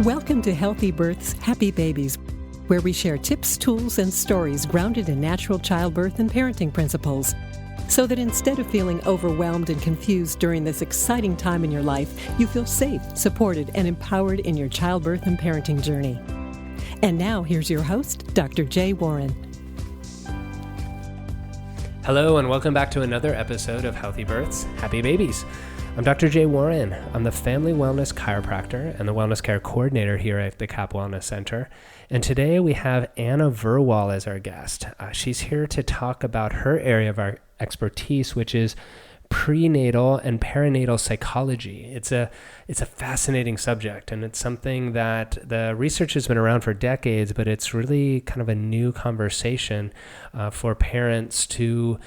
Welcome to Healthy Births, Happy Babies, where we share tips, tools, and stories grounded in natural childbirth and parenting principles, so that instead of feeling overwhelmed and confused during this exciting time in your life, you feel safe, supported, and empowered in your childbirth and parenting journey. And now, here's your host, Dr. Jay Warren. Hello, and welcome back to another episode of Healthy Births, Happy Babies. I'm Dr. Jay Warren. I'm the Family Wellness Chiropractor and the Wellness Care Coordinator here at the CAP Wellness Center. And today we have Anna Verwaal as our guest. She's here to talk about her area of our expertise, which is prenatal and perinatal psychology. It's a fascinating subject, and it's something that the research has been around for decades, but it's really kind of a new conversation for parents to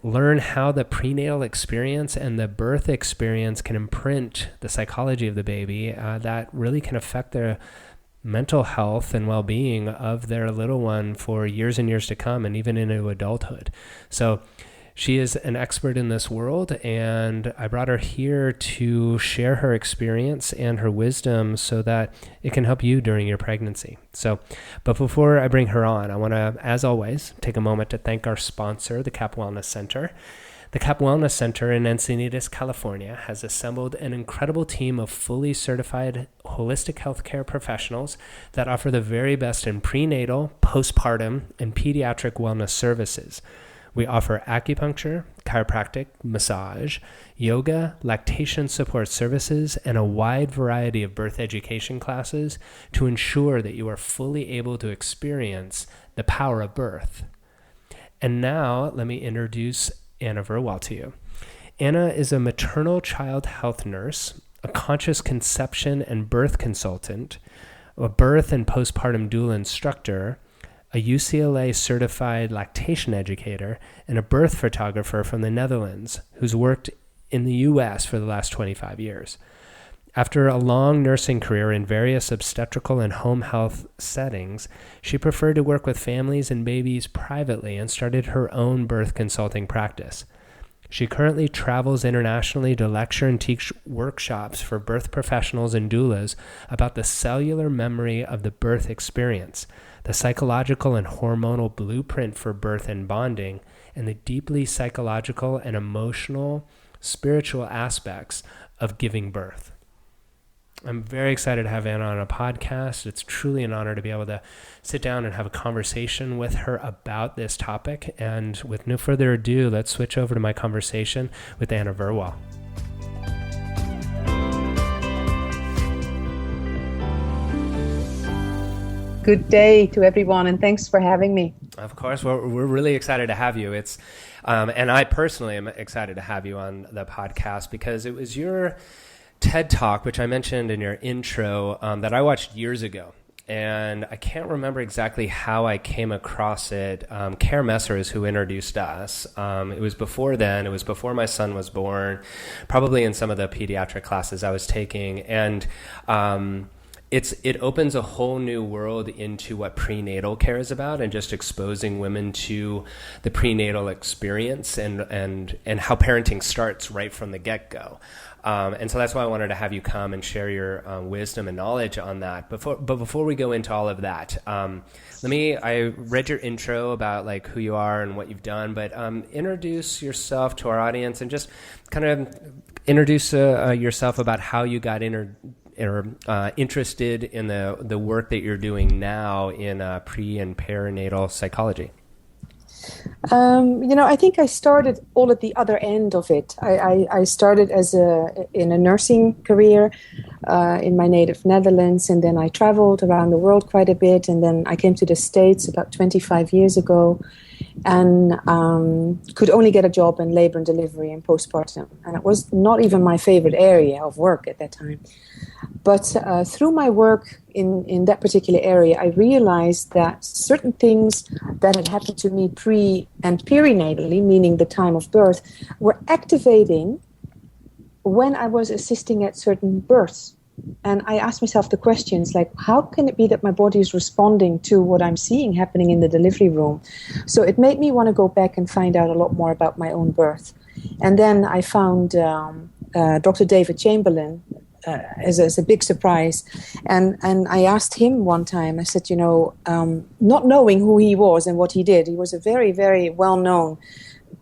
learn how the prenatal experience and the birth experience can imprint the psychology of the baby that really can affect their mental health and well-being of their little one for years and years to come, and even into adulthood. So she is an expert in this world, and I brought her here to share her experience and her wisdom so that it can help you during your pregnancy. But before I bring her on, I want to, as always, take a moment to thank our sponsor, the CAP Wellness Center. The CAP Wellness Center in Encinitas, California, has assembled an incredible team of fully certified holistic healthcare professionals that offer the very best in prenatal, postpartum, and pediatric wellness services. We offer acupuncture, chiropractic, massage, yoga, lactation support services, and a wide variety of birth education classes to ensure that you are fully able to experience the power of birth. And now, let me introduce Anna Verwaal to you. Anna is a maternal-child health nurse, a conscious conception and birth consultant, a birth and postpartum doula instructor, a UCLA certified lactation educator, and a birth photographer from the Netherlands who's worked in the US for the last 25 years. After a long nursing career in various obstetrical and home health settings, she preferred to work with families and babies privately and started her own birth consulting practice. She currently travels internationally to lecture and teach workshops for birth professionals and doulas about the cellular memory of the birth experience, the psychological and hormonal blueprint for birth and bonding, and the deeply psychological and emotional, spiritual aspects of giving birth. I'm very excited to have Anna on a podcast. It's truly an honor to be able to sit down and have a conversation with her about this topic. And with no further ado, let's switch over to my conversation with Anna Verwaal. Good day to everyone, and thanks for having me. Of course, we're really excited to have you. And I personally am excited to have you on the podcast because it was your TEDTalk, which I mentioned in your intro, that I watched years ago. And I can't remember exactly how I came across it. Karen Messer is who introduced us. It was before then. It was before my son was born, probably in some of the pediatric classes I was taking. And it opens a whole new world into what prenatal care is about, and just exposing women to the prenatal experience and how parenting starts right from the get-go. And so that's why I wanted to have you come and share your wisdom and knowledge on that. But before we go into all of that, I read your intro about like who you are and what you've done, but introduce yourself to our audience and just kind of introduce yourself about how you got interested in the work that you're doing now in pre and perinatal psychology. I think I started all at the other end of it. I started in a nursing career in my native Netherlands, and then I traveled around the world quite a bit, and then I came to the States about 25 years ago, and could only get a job in labor and delivery and postpartum, and it was not even my favorite area of work at that time. But through my work in that particular area, I realized that certain things that had happened to me pre and perinatally, meaning the time of birth, were activating when I was assisting at certain births. And I asked myself the questions like, how can it be that my body is responding to what I'm seeing happening in the delivery room? So it made me want to go back and find out a lot more about my own birth. And then I found Dr. David Chamberlain, as a big surprise. And I asked him one time, I said, not knowing who he was and what he did, he was a very, very well-known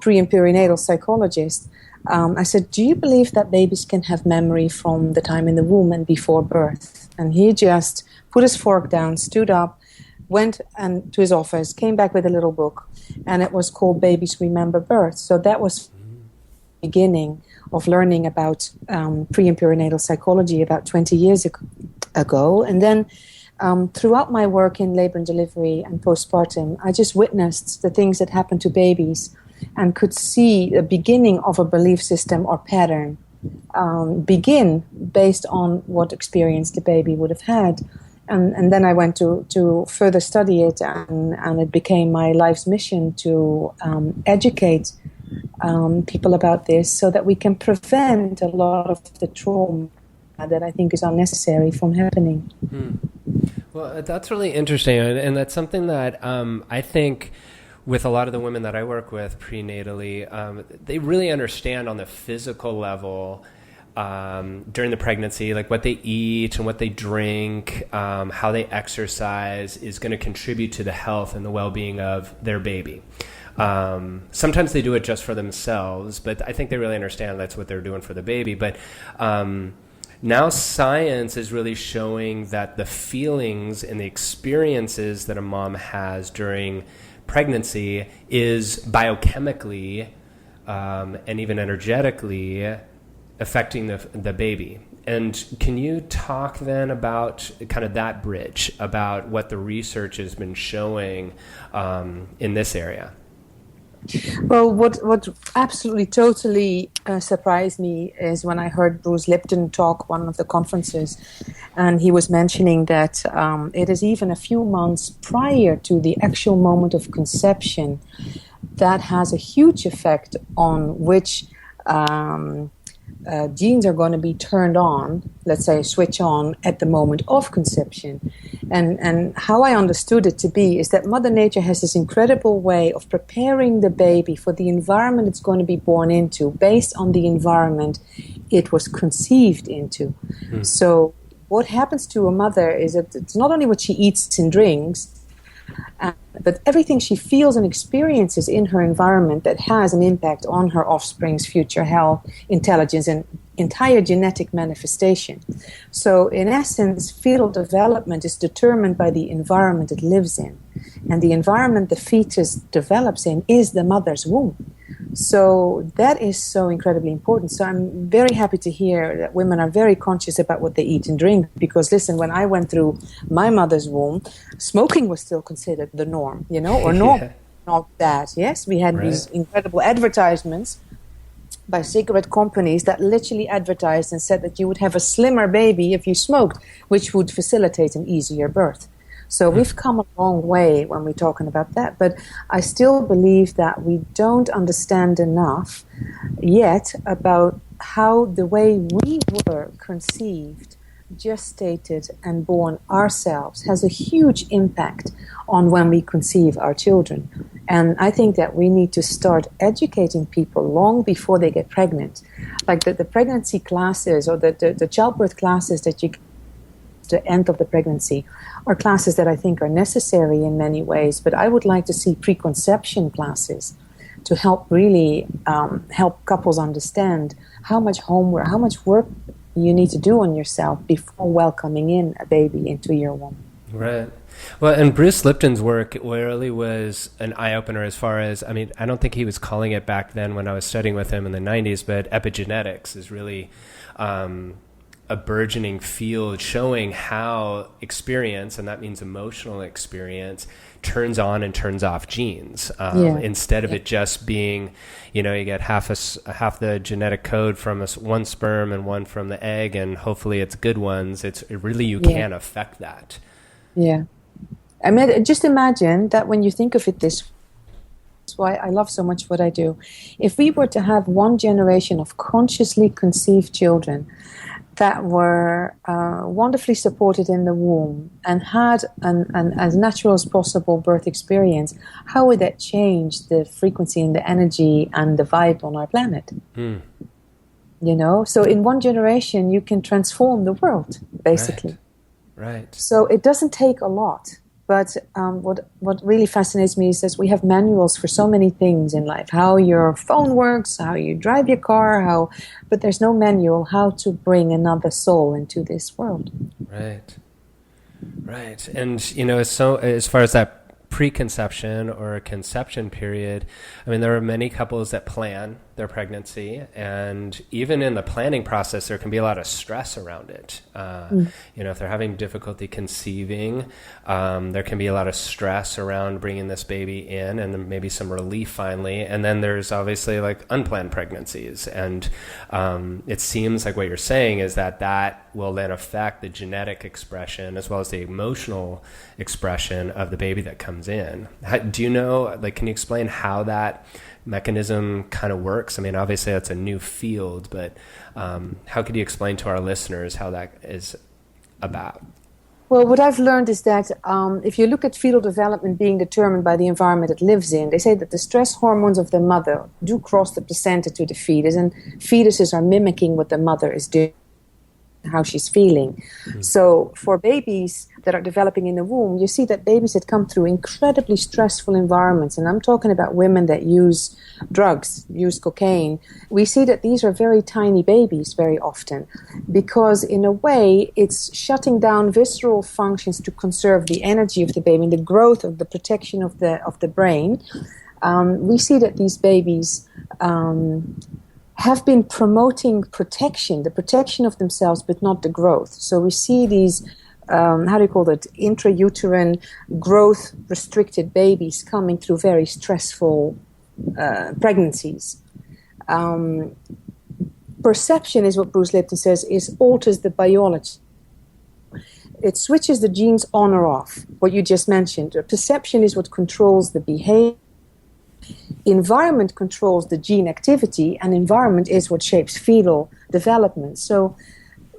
pre- and perinatal psychologist. I said, do you believe that babies can have memory from the time in the womb and before birth? And he just put his fork down, stood up, went to his office, came back with a little book, and it was called Babies Remember Birth. So that was the beginning of learning about pre- and perinatal psychology about 20 years ago. And then throughout my work in labor and delivery and postpartum, I just witnessed the things that happen to babies and could see the beginning of a belief system or pattern begin based on what experience the baby would have had. And then I went to further study it, and it became my life's mission to educate people about this so that we can prevent a lot of the trauma that I think is unnecessary from happening. Well, that's really interesting, and that's something that I think with a lot of the women that I work with prenatally, they really understand on the physical level during the pregnancy, like what they eat and what they drink, how they exercise is going to contribute to the health and the well-being of their baby. Sometimes they do it just for themselves, but I think they really understand that's what they're doing for the baby. But now science is really showing that the feelings and the experiences that a mom has during pregnancy is biochemically and even energetically affecting the baby. And can you talk then about kind of that bridge, about what the research has been showing in this area? Well, what absolutely totally surprised me is when I heard Bruce Lipton talk one of the conferences, and he was mentioning that it is even a few months prior to the actual moment of conception that has a huge effect on which genes are going to be turned on, let's say switch on at the moment of conception. And how I understood it to be is that Mother Nature has this incredible way of preparing the baby for the environment it's going to be born into based on the environment it was conceived into. So what happens to a mother is that it's not only what she eats and drinks, but everything she feels and experiences in her environment that has an impact on her offspring's future health, intelligence, and entire genetic manifestation. So in essence, fetal development is determined by the environment it lives in. And the environment the fetus develops in is the mother's womb. So that is so incredibly important. So I'm very happy to hear that women are very conscious about what they eat and drink, because listen, when I went through my mother's womb, smoking was still considered the norm, or normal, not that. Yes, we had these incredible advertisements by cigarette companies that literally advertised and said that you would have a slimmer baby if you smoked, which would facilitate an easier birth. So we've come a long way when we're talking about that, but I still believe that we don't understand enough yet about how the way we were conceived, gestated, and born ourselves has a huge impact on when we conceive our children. And I think that we need to start educating people long before they get pregnant. Like the pregnancy classes or the childbirth classes that you get at the end of the pregnancy are classes that I think are necessary in many ways, but I would like to see preconception classes to help really help couples understand how much homework, how much work you need to do on yourself before welcoming in a baby into your womb. Right. Well, and Bruce Lipton's work really was an eye-opener as far as, I don't think he was calling it back then when I was studying with him in the 90s, but epigenetics is really a burgeoning field showing how experience, and that means emotional experience, turns on and turns off genes. Instead of it just being, you get half the genetic code from one sperm and one from the egg, and hopefully it's good ones. You can affect that. Yeah. Just imagine that when you think of it this way, that's why I love so much what I do. If we were to have one generation of consciously conceived children that were wonderfully supported in the womb and had an as natural as possible birth experience, how would that change the frequency and the energy and the vibe on our planet? So in one generation, you can transform the world, basically. Right. So it doesn't take a lot. But what really fascinates me is that we have manuals for so many things in life. How your phone works, how you drive your car, but there's no manual how to bring another soul into this world. Right. Right. And, so as far as that preconception or conception period, I mean, there are many couples that plan their pregnancy, and even in the planning process, there can be a lot of stress around it. If they're having difficulty conceiving, there can be a lot of stress around bringing this baby in, and then maybe some relief finally. And then there's obviously like unplanned pregnancies. And it seems like what you're saying is that will then affect the genetic expression as well as the emotional expression of the baby that comes in. Do you know, can you explain how that mechanism kind of works? I mean, obviously that's a new field, but how could you explain to our listeners how that is about? Well, what I've learned is that if you look at fetal development being determined by the environment it lives in, they say that the stress hormones of the mother do cross the placenta to the fetus, and fetuses are mimicking what the mother is doing, how she's feeling. So for babies that are developing in the womb, you see that babies that come through incredibly stressful environments, and I'm talking about women that use drugs, use cocaine, we see that these are very tiny babies very often, because in a way it's shutting down visceral functions to conserve the energy of the baby and the growth of the protection of the brain. We see that these babies have been promoting protection, the protection of themselves, but not the growth. So we see these, intrauterine growth-restricted babies coming through very stressful pregnancies. Perception is what Bruce Lipton says, alters the biology. It switches the genes on or off, what you just mentioned. Perception is what controls the behavior. Environment controls the gene activity, and environment is what shapes fetal development. So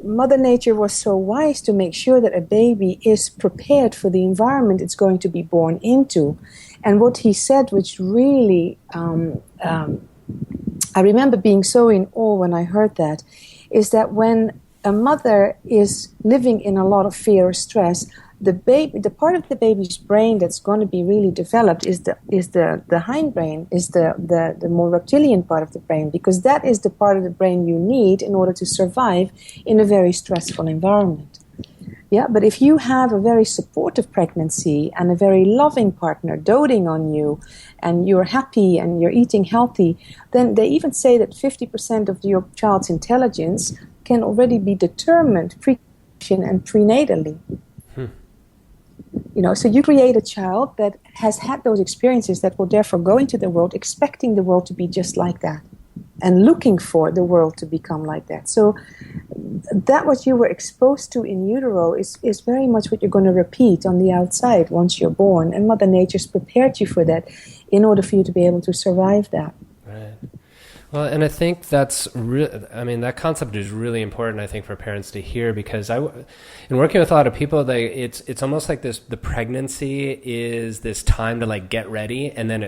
Mother Nature was so wise to make sure that a baby is prepared for the environment it's going to be born into. And what he said, which really, I remember being so in awe when I heard that, is that when a mother is living in a lot of fear or stress, the part of the baby's brain that's going to be really developed is the hindbrain, is the more reptilian part of the brain, because that is the part of the brain you need in order to survive in a very stressful environment. Yeah, but if you have a very supportive pregnancy and a very loving partner doting on you, and you're happy and you're eating healthy, then they even say that 50% of your child's intelligence can already be determined pre-conception and prenatally. So you create a child that has had those experiences, that will therefore go into the world expecting the world to be just like that and looking for the world to become like that. So that what you were exposed to in utero is very much what you're going to repeat on the outside once you're born. And Mother Nature's prepared you for that in order for you to be able to survive that. Right. Well, and I think that concept is really important, I think, for parents to hear, because in working with a lot of people, it's almost like the pregnancy is this time to get ready, and then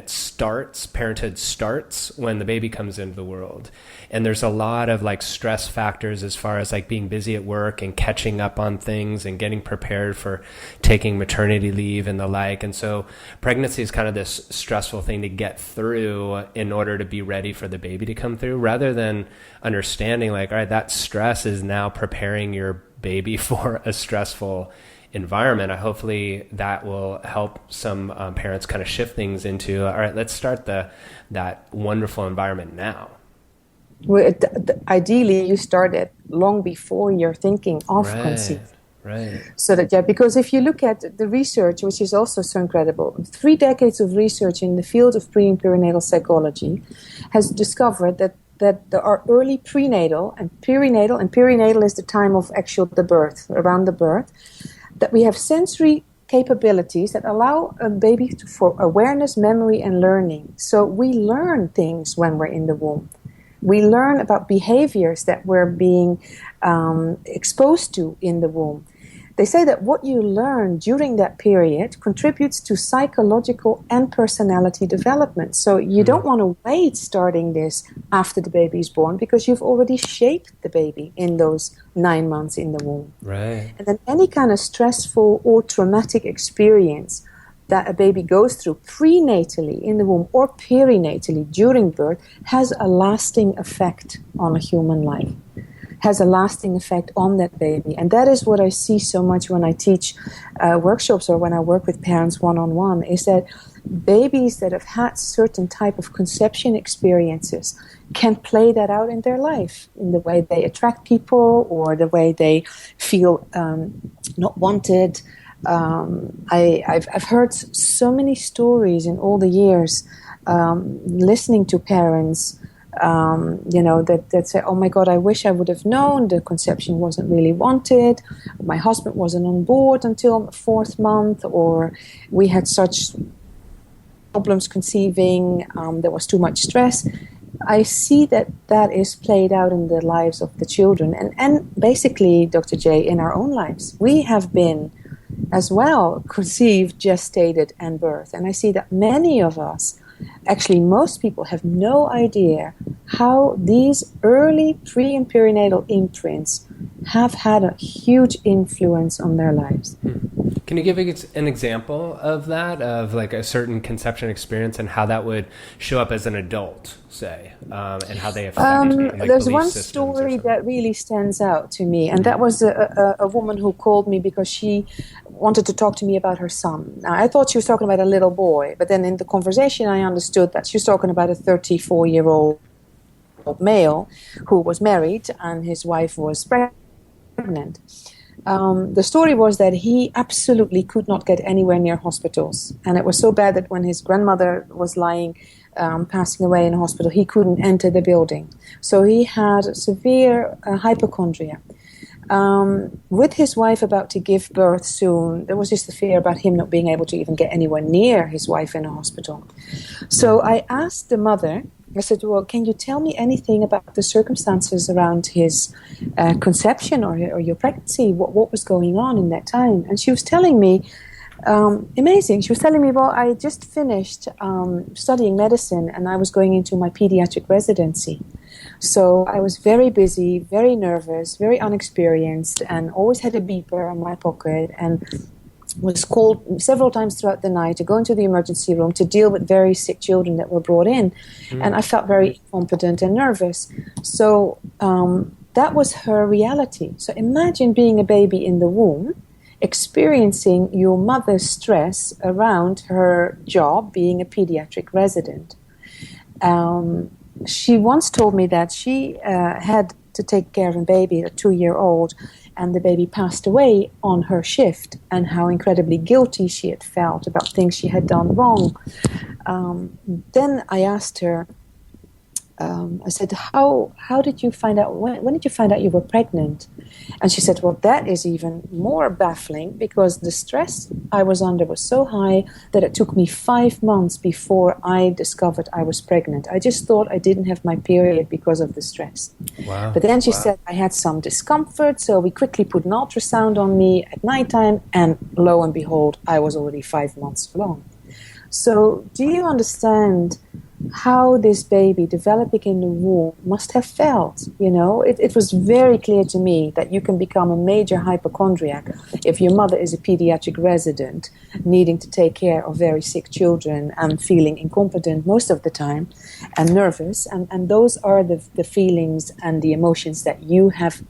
parenthood starts when the baby comes into the world. And there's a lot of stress factors as far as being busy at work and catching up on things and getting prepared for taking maternity leave and the like. And so pregnancy is kind of this stressful thing to get through in order to be ready for the baby to come through, rather than understanding all right, that stress is now preparing your baby for a stressful environment. Hopefully that will help some parents kind of shift things into, all right, let's start that wonderful environment now. Well, ideally you start it long before you're thinking of conceiving. Right. So that, because if you look at the research, which is also so incredible, 3 decades of research in the field of pre and perinatal psychology has discovered that there are early prenatal and perinatal is the time of the birth, around the birth, that we have sensory capabilities that allow a baby for awareness, memory, and learning. So we learn things when we're in the womb. We learn about behaviors that we're being exposed to in the womb. They say that what you learn during that period contributes to psychological and personality development. So you don't want to wait starting this after the baby is born, because you've already shaped the baby in those 9 months in the womb. Right. And then any kind of stressful or traumatic experience that a baby goes through prenatally in the womb or perinatally during birth has a lasting effect on a human life, has a lasting effect on that baby. And that is what I see so much when I teach workshops or when I work with parents one-on-one, is that babies that have had certain type of conception experiences can play that out in their life, in the way they attract people or the way they feel not wanted. I've heard so many stories in all the years, listening to parents, that say, oh my God, I wish I would have known the conception wasn't really wanted. My husband wasn't on board until the 4th month, or we had such problems conceiving, there was too much stress. I see that is played out in the lives of the children. And basically, Dr. J, in our own lives, we have been as well conceived, gestated, and birthed. And I see that many of us, actually most people, have no idea how these early pre and perinatal imprints have had a huge influence on their lives. Can you give an example of that, of like a certain conception experience and how that would show up as an adult, say, and how they affect there's one story that really stands out to me, and that was a woman who called me because she wanted to talk to me about her son. Now, I thought she was talking about a little boy, but then in the conversation I understood that she was talking about a 34-year-old male who was married and his wife was pregnant. The story was that he absolutely could not get anywhere near hospitals, and it was so bad that when his grandmother was lying, passing away in a hospital, he couldn't enter the building. So he had severe hypochondria. With his wife about to give birth soon, there was just the fear about him not being able to even get anywhere near his wife in a hospital. So I asked the mother, I said, well, can you tell me anything about the circumstances around his conception or your pregnancy? What was going on in that time? And she was telling me, amazing. She was telling me, well, I just finished studying medicine and I was going into my pediatric residency. So I was very busy, very nervous, very unexperienced, and always had a beeper in my pocket, and was called several times throughout the night to go into the emergency room to deal with very sick children that were brought in. And I felt very incompetent and nervous. So that was her reality. So imagine being a baby in the womb, experiencing your mother's stress around her job being a pediatric resident. She once told me that she had to take care of a baby, a 2-year-old, and the baby passed away on her shift, and how incredibly guilty she had felt about things she had done wrong. Then I asked her, I said, how did you find out, when did you find out you were pregnant? And she said, well, that is even more baffling, because the stress I was under was so high that it took me 5 months before I discovered I was pregnant. I just thought I didn't have my period because of the stress. Wow. But then she said I had some discomfort, so we quickly put an ultrasound on me at nighttime, and lo and behold, I was already 5 months along. So do you understand how this baby developing in the womb must have felt? You know, it was very clear to me that you can become a major hypochondriac if your mother is a pediatric resident, needing to take care of very sick children and feeling incompetent most of the time and nervous. And those are the feelings and the emotions that you have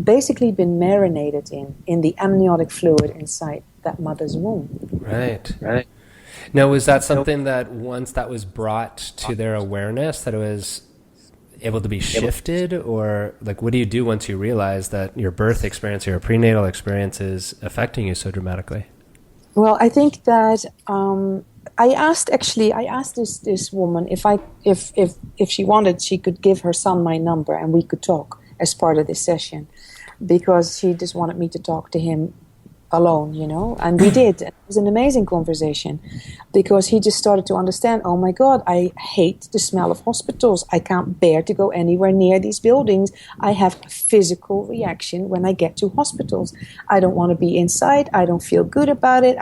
basically been marinated in the amniotic fluid inside that mother's womb. Right. Now, was that something that once that was brought to their awareness, that it was able to be shifted? Or like, what do you do once you realize that your birth experience or your prenatal experience is affecting you so dramatically? Well, I think that I asked this woman if she wanted, she could give her son my number and we could talk as part of this session, because she just wanted me to talk to him alone, you know, and we did. was an amazing conversation because he just started to understand, oh my God, I hate the smell of hospitals. I can't bear to go anywhere near these buildings. I have a physical reaction when I get to hospitals. I don't want to be inside. I don't feel good about it.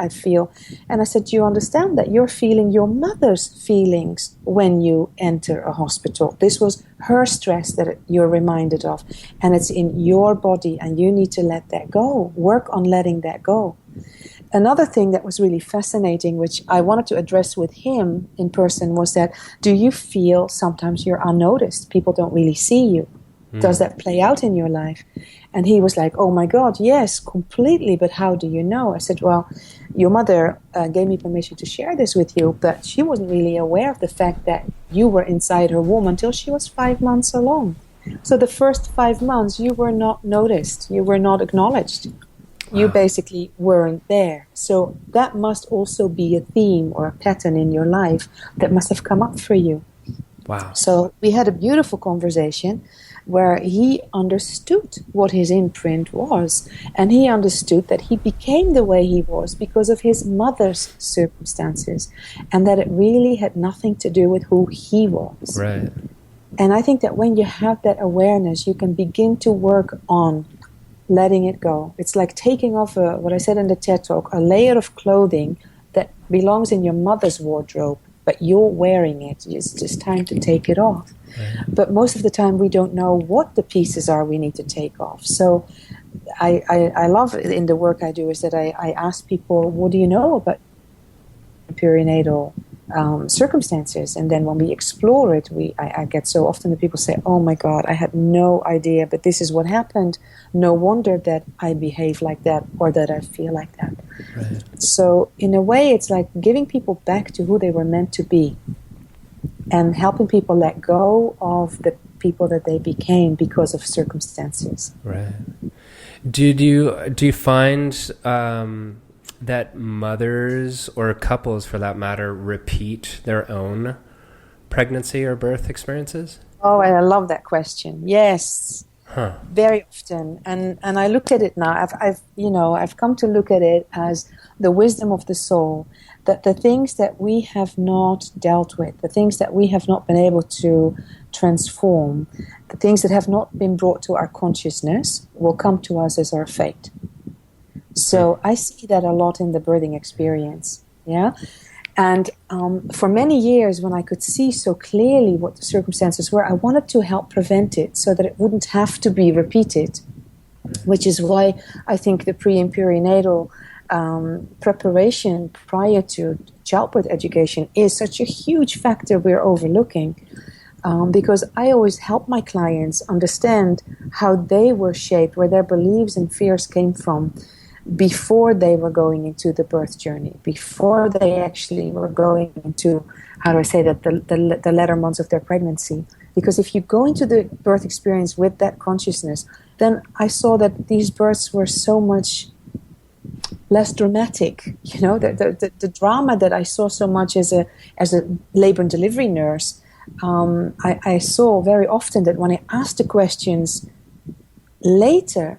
And I said, do you understand that you're feeling your mother's feelings when you enter a hospital? This was her stress that you're reminded of, and it's in your body, and you need to let that go. Work on letting that go. Another thing that was really fascinating, which I wanted to address with him in person, was that, do you feel sometimes you're unnoticed? People don't really see you. Does that play out in your life? And he was like, oh my God, yes, completely, but how do you know? I said, well, your mother gave me permission to share this with you, but she wasn't really aware of the fact that you were inside her womb until she was 5 months along. So the first 5 months, you were not noticed. You were not acknowledged. You basically weren't there. So that must also be a theme or a pattern in your life that must have come up for you. Wow. So we had a beautiful conversation where he understood what his imprint was, and he understood that he became the way he was because of his mother's circumstances, and that it really had nothing to do with who he was. Right. And I think that when you have that awareness, you can begin to work on letting it go. It's like taking off what I said in the TEDTalk, a layer of clothing that belongs in your mother's wardrobe, but you're wearing it. It's just time to take it off. Right. But most of the time we don't know what the pieces are we need to take off. So I love in the work I do is that I ask people, what do you know about perinatal circumstances? And then when we explore it, I get so often that people say, oh my God, I had no idea, but this is what happened. No wonder that I behave like that or that I feel like that. Right. So in a way, it's like giving people back to who they were meant to be and helping people let go of the people that they became because of circumstances. Right. Do you find that mothers or couples, for that matter, repeat their own pregnancy or birth experiences? Oh, I love that question. Yes, very often. And I look at it now. I've come to look at it as the wisdom of the soul. That the things that we have not dealt with, the things that we have not been able to transform, the things that have not been brought to our consciousness will come to us as our fate. So I see that a lot in the birthing experience, yeah? And for many years, when I could see so clearly what the circumstances were, I wanted to help prevent it so that it wouldn't have to be repeated, which is why I think the pre- and perinatal preparation prior to childbirth education is such a huge factor we're overlooking. Because I always help my clients understand how they were shaped, where their beliefs and fears came from before they were going into the birth journey, before they actually were going into, how do I say that, the latter months of their pregnancy. Because if you go into the birth experience with that consciousness, then I saw that these births were so much less dramatic. You know, the drama that I saw so much as a labor and delivery nurse, I saw very often that when I asked the questions later,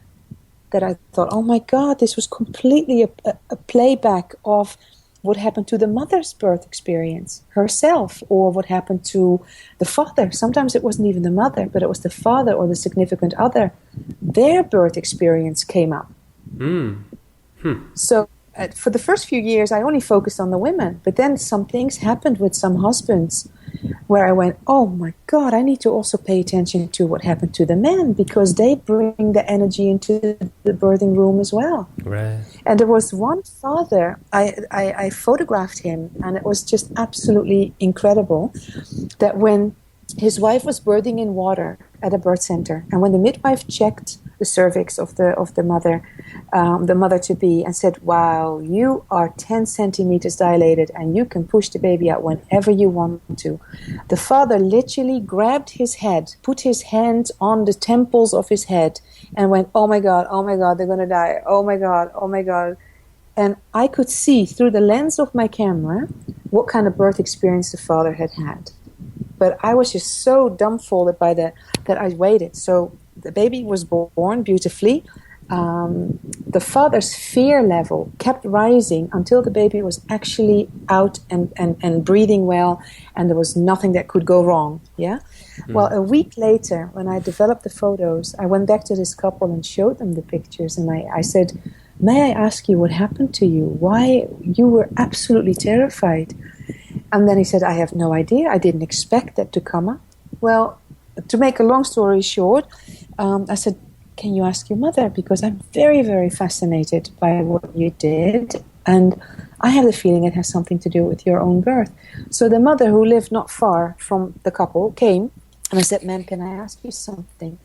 that I thought, oh my God, this was completely a playback of what happened to the mother's birth experience herself, or what happened to the father. Sometimes it wasn't even the mother, but it was the father or the significant other. Their birth experience came up. So for the first few years, I only focused on the women. But then some things happened with some husbands where I went, oh my God, I need to also pay attention to what happened to the men, because they bring the energy into the birthing room as well. Right. And there was one father, I photographed him, and it was just absolutely incredible that when his wife was birthing in water at a birth center, and when the midwife checked the cervix of the mother to be, and said, wow, you are 10 centimeters dilated and you can push the baby out whenever you want to. The father literally grabbed his head, put his hand on the temples of his head, and went, oh my God, they're going to die. Oh my God. And I could see through the lens of my camera what kind of birth experience the father had had. But I was just so dumbfounded by that I waited. So the baby was born beautifully. the father's fear level kept rising until the baby was actually out and breathing well, and there was nothing that could go wrong. Yeah. Well, a week later, when I developed the photos, I went back to this couple and showed them the pictures, and I said, "May I ask you what happened to you? Why you were absolutely terrified?" And then he said, "I have no idea. I didn't expect that to come up." Well, to make a long story short, I said, "Can you ask your mother? Because I'm very, very fascinated by what you did, and I have the feeling it has something to do with your own birth." So the mother, who lived not far from the couple, came, and I said, "Ma'am, can I ask you something?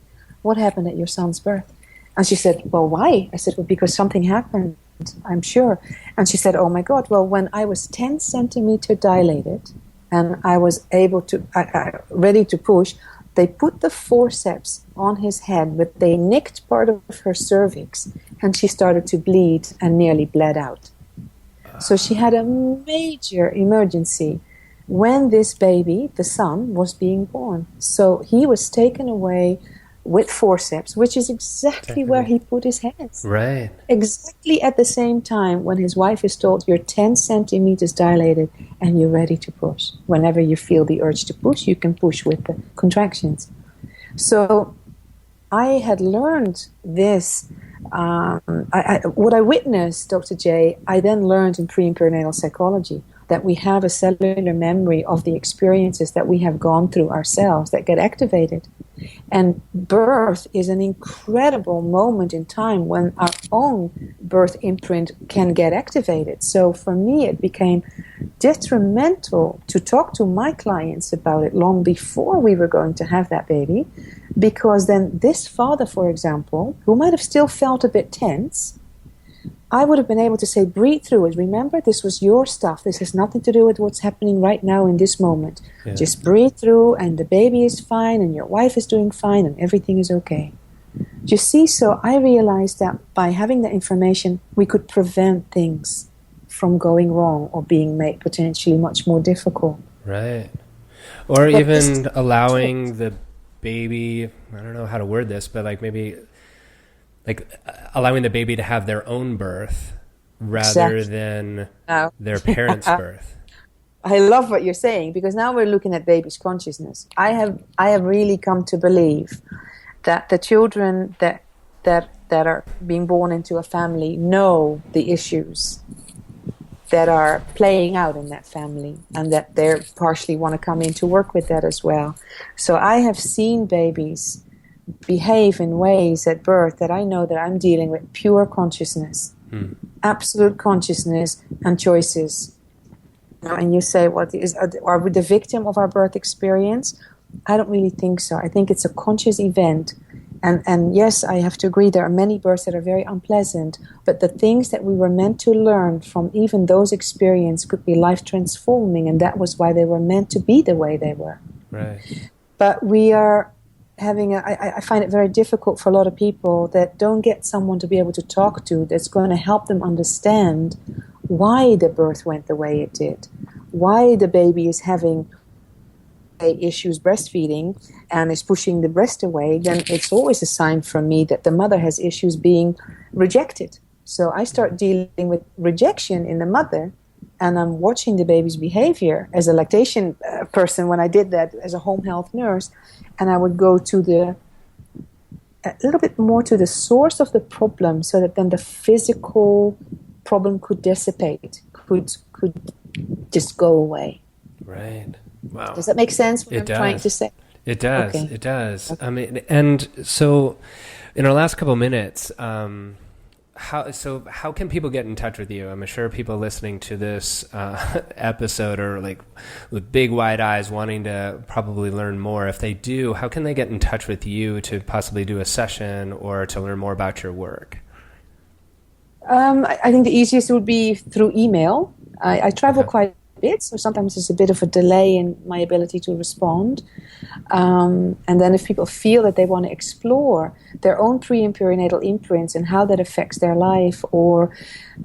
What happened at your son's birth?" And she said, "Well, why?" I said, "Well, because something happened, I'm sure." And she said, "Oh my God, well, when I was 10 centimeter dilated and I was able to, ready to push, they put the forceps on his head, but they nicked part of her cervix, and she started to bleed and nearly bled out. So she had a major emergency when this baby, the son, was being born. So he was taken away with forceps, which is exactly where he put his hands. Right. Exactly at the same time when his wife is told, "You're 10 centimeters dilated and you're ready to push." Whenever you feel the urge to push, you can push with the contractions. So I had learned this. What I witnessed, Dr. J, I then learned in pre and perinatal psychology, that we have a cellular memory of the experiences that we have gone through ourselves that get activated. And birth is an incredible moment in time when our own birth imprint can get activated. So for me, it became detrimental to talk to my clients about it long before we were going to have that baby, because then this father, for example, who might have still felt a bit tense, I would have been able to say, "Breathe through it. Remember, this was your stuff. This has nothing to do with what's happening right now in this moment. Yeah. Just breathe through, and the baby is fine, and your wife is doing fine, and everything is okay." Do you see? So I realized that by having the information, we could prevent things from going wrong or being made potentially much more difficult. Right. Or but even allowing the baby, I don't know how to word this, but allowing the baby to have their own birth rather than their parents' birth. I love what you're saying, because now we're looking at baby's consciousness. I have really come to believe that the children that are being born into a family know the issues that are playing out in that family, and that they partially want to come in to work with that as well. So I have seen babies behave in ways at birth that I know that I'm dealing with pure consciousness, absolute consciousness and choices. And you say, are we the victim of our birth experience? I don't really think so. I think it's a conscious event. And yes, I have to agree, there are many births that are very unpleasant, but the things that we were meant to learn from even those experiences could be life-transforming, and that was why they were meant to be the way they were. Right. But we are having I find it very difficult for a lot of people that don't get someone to be able to talk to that's going to help them understand why the birth went the way it did, why the baby is having issues breastfeeding and is pushing the breast away. Then it's always a sign for me that the mother has issues being rejected. So I start dealing with rejection in the mother, and I'm watching the baby's behavior as a lactation person when I did that as a home health nurse. And I would go to a little bit more to the source of the problem, so that then the physical problem could dissipate, could just go away. Right. Wow. Does that make sense what I'm trying to say? It does. Okay. It does. Okay. I mean, and so in our last couple of minutes, how can people get in touch with you? I'm sure people listening to this episode are like with big wide eyes wanting to probably learn more. If they do, how can they get in touch with you to possibly do a session or to learn more about your work? I think the easiest would be through email. I travel quite a bit, so sometimes there's a bit of a delay in my ability to respond. And then if people feel that they want to explore their own pre and perinatal imprints and how that affects their life, or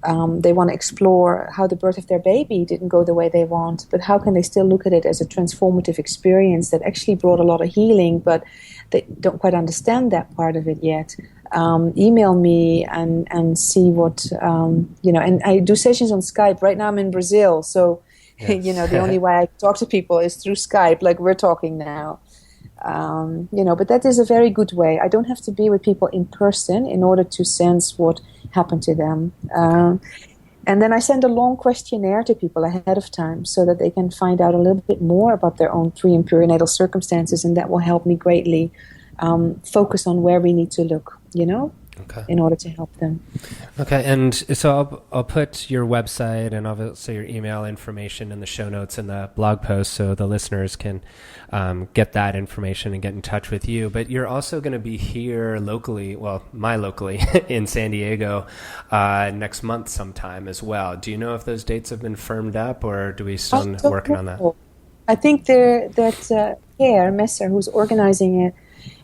they want to explore how the birth of their baby didn't go the way they want, but how can they still look at it as a transformative experience that actually brought a lot of healing, but they don't quite understand that part of it yet. email me and see what, and I do sessions on Skype. Right now I'm in Brazil, so, Yes. the only way I talk to people is through Skype, like we're talking now. But that is a very good way. I don't have to be with people in person in order to sense what happened to them. And then I send a long questionnaire to people ahead of time so that they can find out a little bit more about their own pre- and perinatal circumstances, and that will help me greatly focus on where we need to look, in order to help them. Okay, and so I'll put your website and obviously your email information in the show notes in the blog post so the listeners can get that information and get in touch with you. But you're also going to be here locally, locally, in San Diego next month sometime as well. Do you know if those dates have been firmed up, or do we still working on that? I think that Pierre Messer, who's organizing it,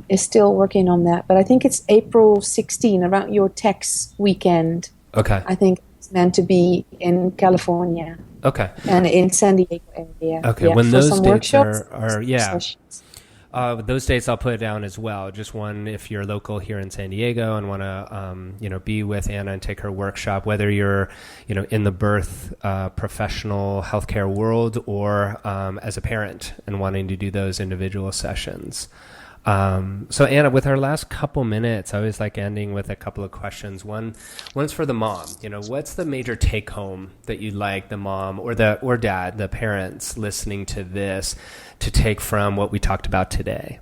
is still working on that, but I think it's April 16, around your tax weekend. Okay. I think it's meant to be in California. Okay. And in San Diego area. Okay. When those dates sessions. Those dates I'll put down as well. Just one, if you're local here in San Diego and want to, be with Anna and take her workshop, whether you're, in the birth professional healthcare world or as a parent and wanting to do those individual sessions. So Anna, with our last couple minutes, I always like ending with a couple of questions. One's for the mom. What's the major take home that you'd like the mom or dad, the parents listening to this, to take from what we talked about today?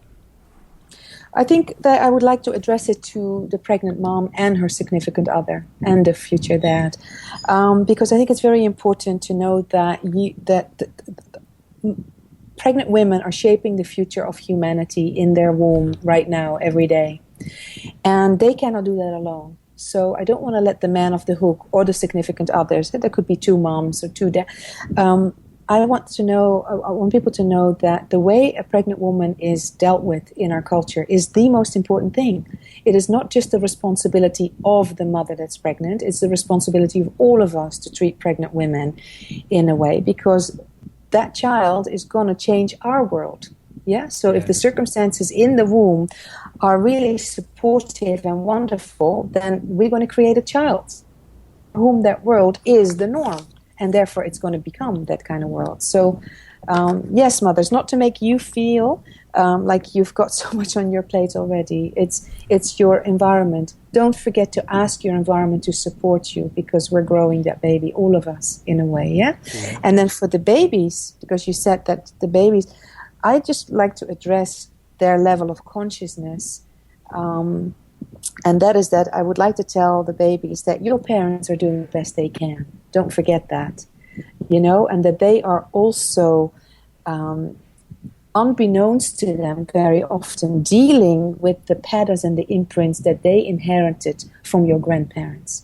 I think that I would like to address it to the pregnant mom and her significant other and the future dad, because I think it's very important to know that pregnant women are shaping the future of humanity in their womb right now, every day. And they cannot do that alone. So I don't want to let the man off the hook or the significant others. There could be two moms or two dads. I want people to know that the way a pregnant woman is dealt with in our culture is the most important thing. It is not just the responsibility of the mother that's pregnant. It's the responsibility of all of us to treat pregnant women in a way, because that child is going to change our world. Yeah. So if the circumstances in the womb are really supportive and wonderful, then we're going to create a child for whom that world is the norm. And therefore it's going to become that kind of world. So yes, mothers, not to make you feel like you've got so much on your plate already. It's your environment. Don't forget to ask your environment to support you, because we're growing that baby, all of us, in a way, yeah? Mm-hmm. And then for the babies, because you said that the babies, I just like to address their level of consciousness. And that is that I would like to tell the babies that your parents are doing the best they can. Don't forget that, and that they are also unbeknownst to them very often dealing with the patterns and the imprints that they inherited from your grandparents,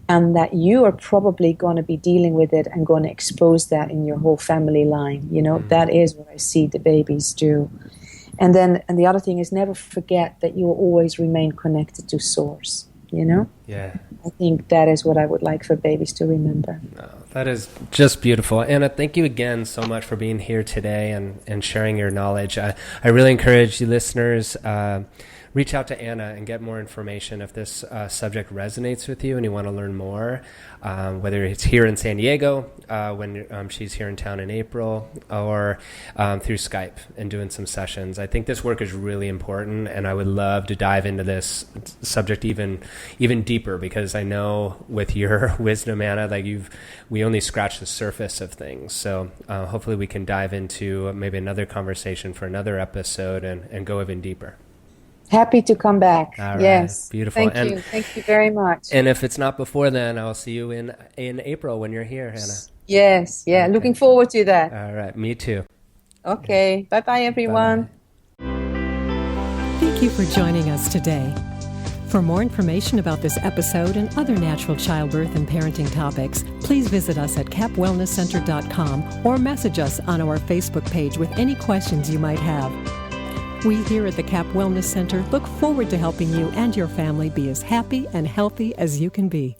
and that you are probably going to be dealing with it and going to expose that in your whole family line. That is what I see the babies do. And the other thing is, never forget that you will always remain connected to source. Yeah. I think that is what I would like for babies to remember. Oh, that is just beautiful. Anna, thank you again so much for being here today and sharing your knowledge. I really encourage you listeners, reach out to Anna and get more information if this subject resonates with you and you want to learn more, whether it's here in San Diego when she's here in town in April, or through Skype and doing some sessions. I think this work is really important, and I would love to dive into this subject even deeper, because I know with your wisdom, Anna, we only scratch the surface of things. So hopefully we can dive into maybe another conversation for another episode and go even deeper. Happy to come back. All right. Yes. Beautiful. Thank you very much. And if it's not before then, I'll see you in April when you're here, Hannah. Yes. Yeah. Okay. Looking forward to that. All right. Me too. Okay. Bye-bye, everyone. Bye-bye. Thank you for joining us today. For more information about this episode and other natural childbirth and parenting topics, please visit us at capwellnesscenter.com or message us on our Facebook page with any questions you might have. We here at the Cap Wellness Center look forward to helping you and your family be as happy and healthy as you can be.